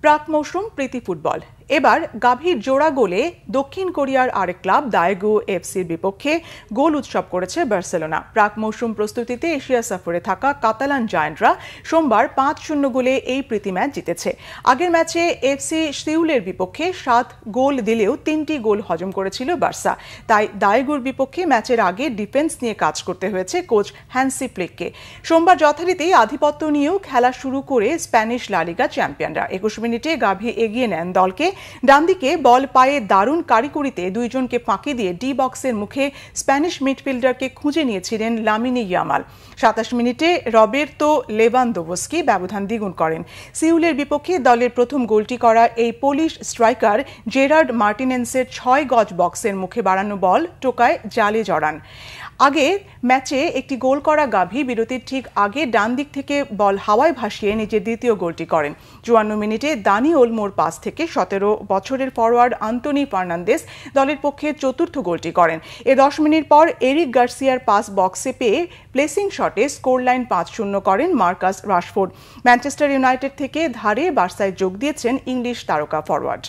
প্রাক মৌসুম প্রীতি ফুটবল এবার গাভীর জোড়া গোলে দক্ষিণ কোরিয়ার আরেক ক্লাব দায়েগু এফসির বিপক্ষে গোল উৎসব করেছে বার্সেলোনা। প্রাক মৌসুম প্রস্তুতিতে এশিয়া সফরে থাকা কাতালান জায়ান্টরা সোমবার ৫-০ গোলে এই প্রীতি ম্যাচ জিতেছে। আগের ম্যাচে এফসি সিউলের বিপক্ষে ৭ গোল দিলেও ৩টি গোল হজম করেছিল বার্সা। তাই দায়েগুর বিপক্ষে ম্যাচের আগে ডিফেন্স নিয়ে কাজ করতে হয়েছে কোচ হ্যান্সি ফ্লিককে। সোমবার যথারীতি আধিপত্য নিয়েও খেলা শুরু করে স্প্যানিশ লা লিগা চ্যাম্পিয়নরা। ২১ মিনিটে গাভী এগিয়ে নেন দলকে। ডান দিকে বল পায়ে দারুণ কারিকুরিতে দুইজনকে ফাঁকি দিয়ে ডি বক্সের মুখে স্প্যানিশ মিডফিল্ডারকে খুঁজে নিয়েছিলেন লামিনে ইয়ামাল। ২৭ মিনিটে রবের্তো লেভানদোভস্কি ব্যবধান দ্বিগুণ করেন। সিউলের বিপক্ষে দলের প্রথম গোলটি করা এই পোলিশ স্ট্রাইকার জেরার্ড মার্টিনেন্সের ৬ গজ বক্সের মুখে বাড়ানো বল টোকায় জালে জড়ান। আগে ম্যাচে একটি গোল করা গাভী বিরতির ঠিক আগে ডান দিক থেকে বল হাওয়ায় ভাসিয়ে নিজের দ্বিতীয় গোলটি করেন। ৫৪ মিনিটে দানি ওলমোর পাস থেকে ১৭ বছরের ফরওয়ার্ড আন্তোনি ফার্নান্দেস দলের পক্ষে চতুর্থ গোলটি করেন। ১০ মিনিট পর এরিক গার্সিয়ার পাস বক্সে পেয়ে প্লেসিং শটে স্কোর লাইন ৫-০ করেন মার্কাস রাশফোর্ড। ম্যানচেস্টার ইউনাইটেড থেকে ধারে বার্সায় যোগ দিয়েছেন ইংলিশ তারকা ফরওয়ার্ড।